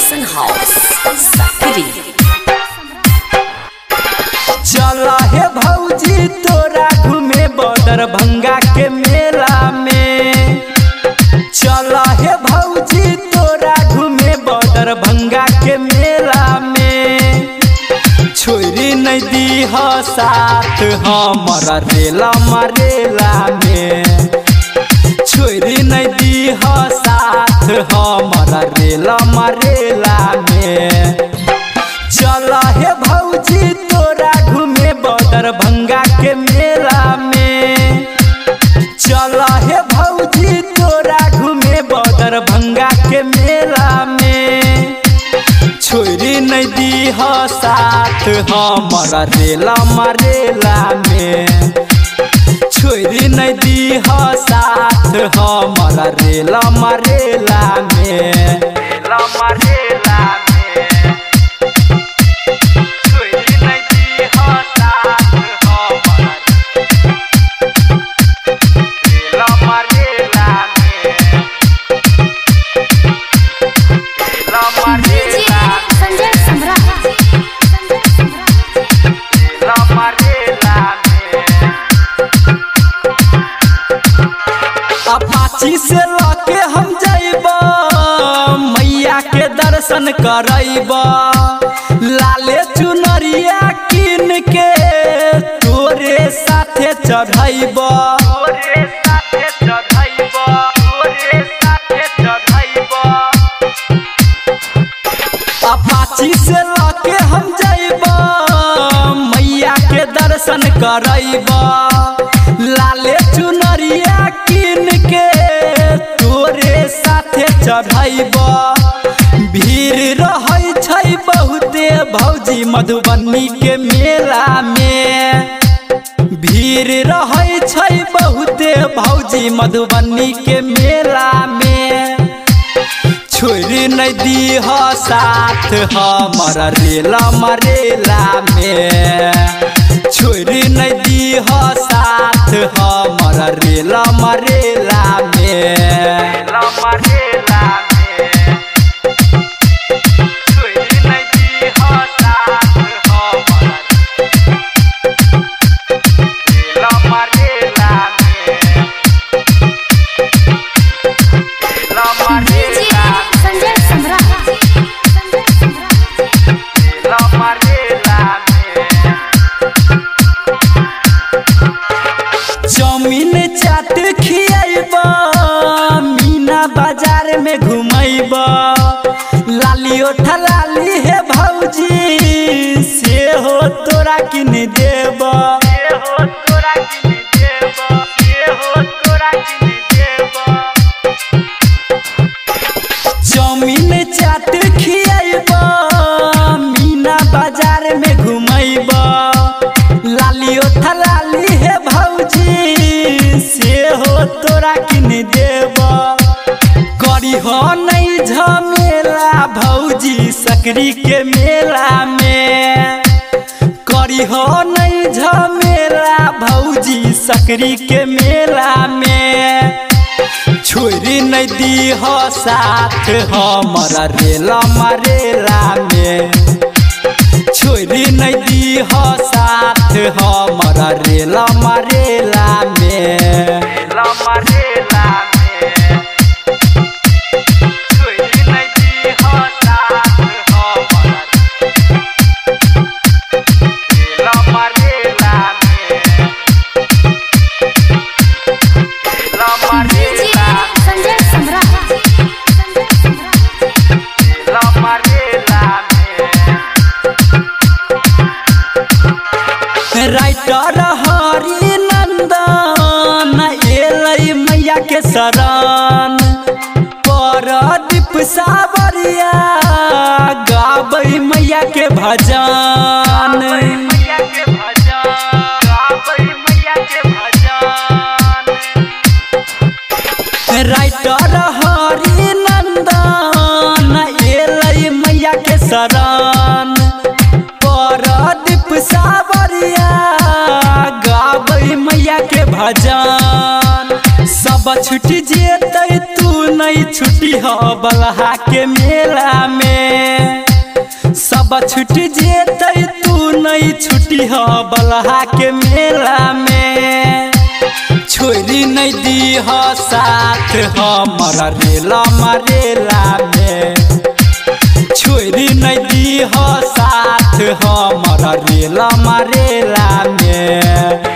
Production house सकरी। चला हे भौजी तोरा घूमे दरभंगा के मेला में। चला हे भौजी तोरा घूमे दरभंगा के मेला में। छोरी नहीं दी हो साथ हमारा रेला मरेला में। छोरी नहीं दी हो साथ हमारा रेला मरेला में। चला हे भौजी तोरा घूमे दरभंगा के मेला में। चला हे भौजी तोरा घूमे दरभंगा के मेला में। छोरी नहीं दी हो साथ हमारा रेला मरेला में। छोरी नहीं दी हो साथ हमारा रेला मरेला में। रेला मरेला में। छोरी नहीं दी हो साथ हमारा रेला मरेला में। रेला मरेला संजय सम्राट। रेला मरेला में। अपाची से लाके हम जाइबा मैया के दर्शन करइबा। लाले चुनरिया किन के तोरे साथे चढ़इबा। तोरे साथे चढ़इबा। तोरे साथे चढ़इबा। अपाची से लाके हम जाइबा मैया के दर्शन करइबा। लाले चुनरिया किन के तोरे साथे चढ़इबा। भीड़ रहै छै बहुते भौजी मधुबनी के मेला में। भीड़ रहै छै बहुते भौजी मधुबनी के मेला में। छोरी नहीं दी हो साथ हमारा रेला मरेला में। छोरी नहीं दी हो साथ हमारा रेला मरेला में। रेला मरेला में। छोरी नहीं दी हो साथ हमारा रेला मरेला में। रेला मरेला संजय सम्राट। रेला मरेला में। जमीन चाट खियाइबा मीना बाजार में घुमैबा। लाली ओठा लाली हे भौजी से हो तोरा किन देबा। से हो तोरा किन देबा। से हो तोरा किन देबा। जमीन चाट खियाइबा मीना बाजार में घुमैबा। लाली ओठा लाली हे भौजी से हो तोरा किन देबा। करी हो नहीं झमेला भौजी सकरी के मेला में। करी हो नहीं झमेला भौजी सकरी के मेला में। छोरी नहीं दी हो साथ हमारा रेला मरेला में। छोरी नहीं दी हो साथ हमारा रेला मरेला में। रेला मरेला में। छोरी नहीं दी हो साथ हमारा रेला मरेला में। रेला मरेला। संजय सम्राट। रेला मरेला में। राइटर हरि नंदन एलै मैया के शरण। परदीप सावरिया गाबै मैया के भजन। मैया के भजन। गाबै मैया के भजन। राइटर हरि नंदन एलै मैया के शरण। परदीप सावरिया गाबै मैया के भजन। सब छुट जेतै तू नहीं छुट्टी हो बलहा के मेला में। सब छुट जेतै तू नहीं छुट्टी हो बलहा के मेला में। छोरी नहीं दी हो साथ हमारा रेला मरेला में। छोरी नहीं दी हो साथ हमारा रेला मरेला में।